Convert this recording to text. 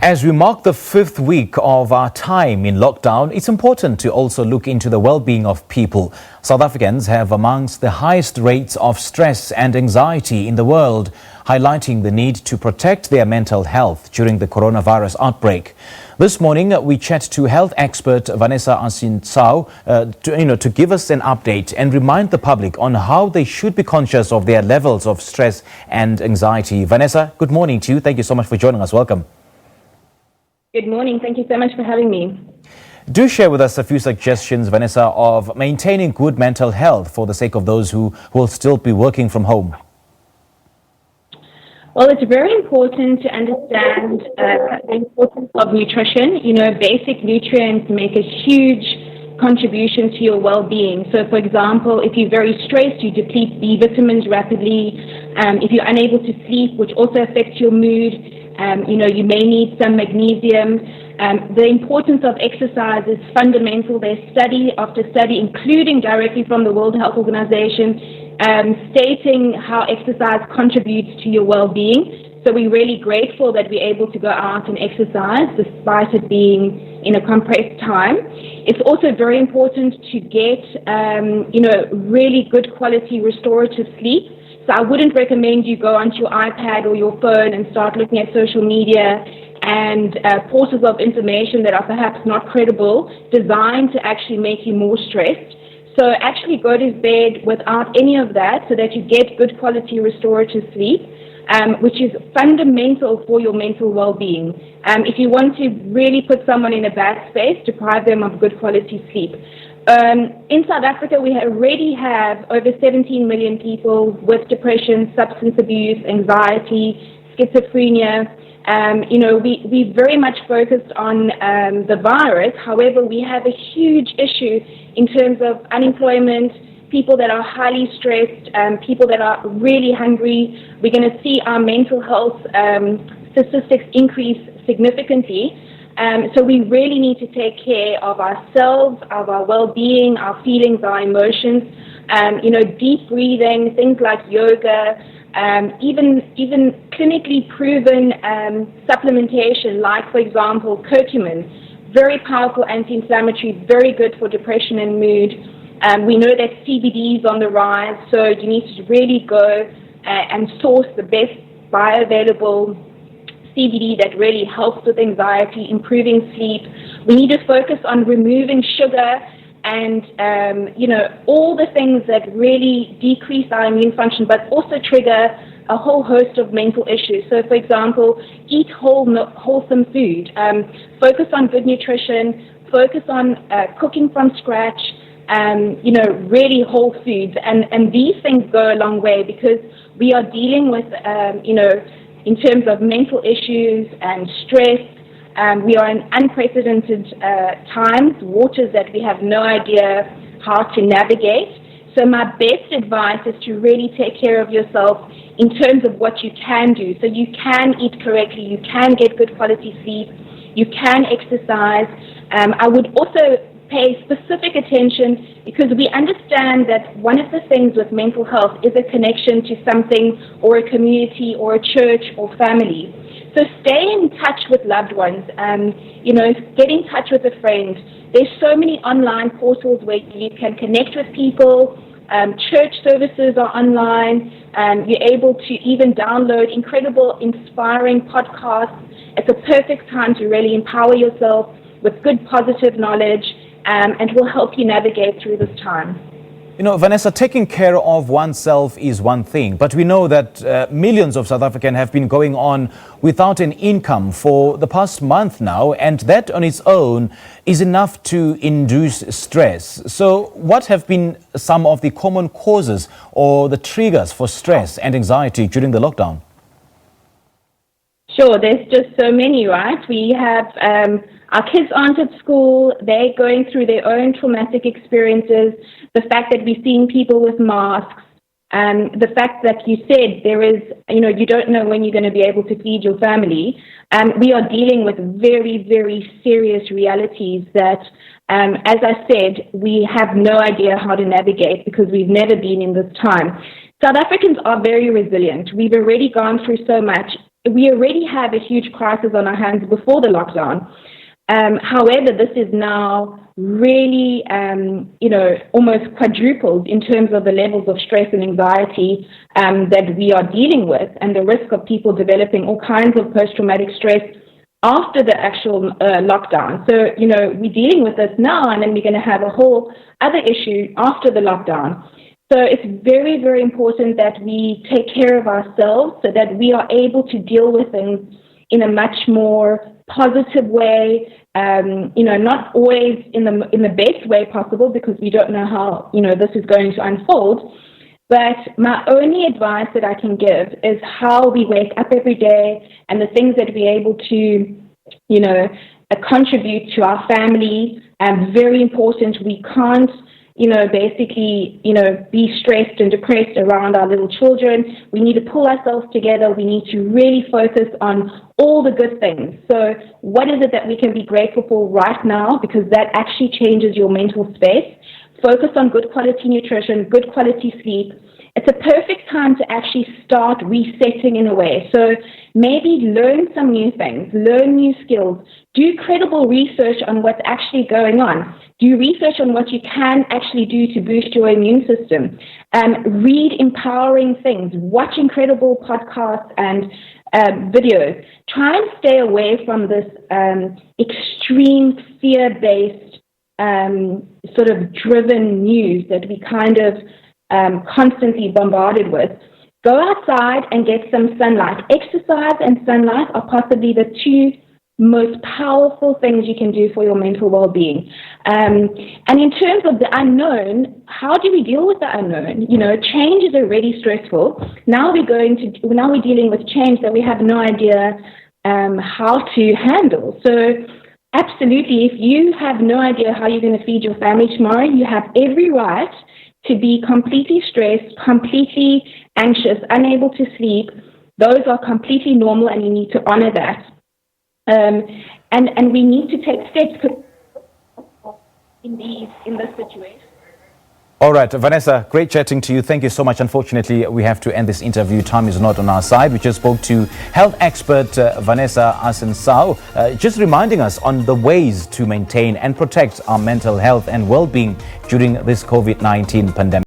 As we mark the 5th week of our time in lockdown, it's important to also look into the well-being of people. South Africans have amongst the highest rates of stress and anxiety in the world, highlighting the need to protect their mental health during the coronavirus outbreak. This morning, we chat to health expert Vanessa Ascencao to give us an update and remind the public on how they should be conscious of their levels of stress and anxiety. Vanessa, good morning to you. Thank you so much for joining us. Welcome. Good morning. Thank you so much for having me. Do share with us a few suggestions, Vanessa, of maintaining good mental health for the sake of those who will still be working from home. Well, it's very important to understand the importance of nutrition. Basic nutrients make a huge contribution to your well-being. So, for example, if you're very stressed, you deplete B vitamins rapidly. If you're unable to sleep, which also affects your mood, you may need some magnesium. The importance of exercise is fundamental. There's study after study, including directly from the World Health Organization, stating how exercise contributes to your well-being. So we're really grateful that we're able to go out and exercise despite it being in a compressed time. It's also very important to get, really good quality restorative sleep. So I wouldn't recommend you go onto your iPad or your phone and start looking at social media and portals of information that are perhaps not credible, designed to actually make you more stressed. So actually go to bed without any of that so that you get good quality restorative sleep, which is fundamental for your mental well-being. If you want to really put someone in a bad space, deprive them of good quality sleep. In South Africa, we already have over 17 million people with depression, substance abuse, anxiety, schizophrenia. We very much focused on the virus. However, we have a huge issue in terms of unemployment, people that are highly stressed, people that are really hungry. We're going to see our mental health statistics increase significantly. So we really need to take care of ourselves, of our well-being, our feelings, our emotions. Deep breathing, things like yoga, even clinically proven supplementation, like, for example, curcumin, very powerful anti-inflammatory, very good for depression and mood. We know that CBD is on the rise, so you need to really go and source the best bioavailable CBD that really helps with anxiety, improving sleep. We need to focus on removing sugar and, all the things that really decrease our immune function, but also trigger a whole host of mental issues. So, for example, eat wholesome food, focus on good nutrition, focus on cooking from scratch, really whole foods. And these things go a long way because we are dealing with, in terms of mental issues and stress, we are in unprecedented times, waters that we have no idea how to navigate. So my best advice is to really take care of yourself in terms of what you can do. So you can eat correctly, you can get good quality sleep, you can exercise. I would also pay specific attention because we understand that one of the things with mental health is a connection to something or a community or a church or family. So stay in touch with loved ones, get in touch with a friend. There's so many online portals where you can connect with people. Church services are online. You're able to even download incredible, inspiring podcasts. It's a perfect time to really empower yourself with good, positive knowledge, and will help you navigate through this time. Vanessa, taking care of oneself is one thing, but we know that millions of South Africans have been going on without an income for the past month now, and that on its own is enough to induce stress. So what have been some of the common causes or the triggers for stress and anxiety during the lockdown? Sure, there's just so many, right? We have our kids aren't at school, they're going through their own traumatic experiences, the fact that we're seeing people with masks, the fact that you said there is, you don't know when you're going to be able to feed your family. We are dealing with very, very serious realities that, as I said, we have no idea how to navigate because we've never been in this time. South Africans are very resilient. We've already gone through so much. we already have a huge crisis on our hands before the lockdown. However, this is now really, almost quadrupled in terms of the levels of stress and anxiety that we are dealing with, and the risk of people developing all kinds of post-traumatic stress after the actual lockdown. So, we're dealing with this now, and then we're going to have a whole other issue after the lockdown. So it's very, very important that we take care of ourselves so that we are able to deal with things in a much more positive way, not always in the best way possible, because we don't know how, this is going to unfold. But my only advice that I can give is how we wake up every day and the things that we're able to, contribute to our family. Very important. We can't, be stressed and depressed around our little children. We need to pull ourselves together. We need to really focus on all the good things. So what is it that we can be grateful for right now? Because that actually changes your mental space. Focus on good quality nutrition, good quality sleep. It's a perfect time to actually start resetting in a way. So maybe learn some new things, learn new skills, do credible research on what's actually going on. Do research on what you can actually do to boost your immune system. Read empowering things, watch incredible podcasts and videos. Try and stay away from this extreme fear-based sort of driven news that we kind of constantly bombarded with. Go outside and get some sunlight. Exercise and sunlight are possibly the two most powerful things you can do for your mental well-being. And in terms of the unknown, how do we deal with the unknown? Change is already stressful. Now we're dealing with change that we have no idea how to handle. So absolutely, if you have no idea how you're going to feed your family tomorrow, you have every right to be completely stressed, completely anxious, unable to sleep. Those are completely normal, and you need to honor that. And we need to take steps in this situation. All right, Vanessa, great chatting to you. Thank you so much. Unfortunately, we have to end this interview. Time is not on our side. We just spoke to health expert Vanessa Ascencao, just reminding us on the ways to maintain and protect our mental health and well-being during this COVID-19 pandemic.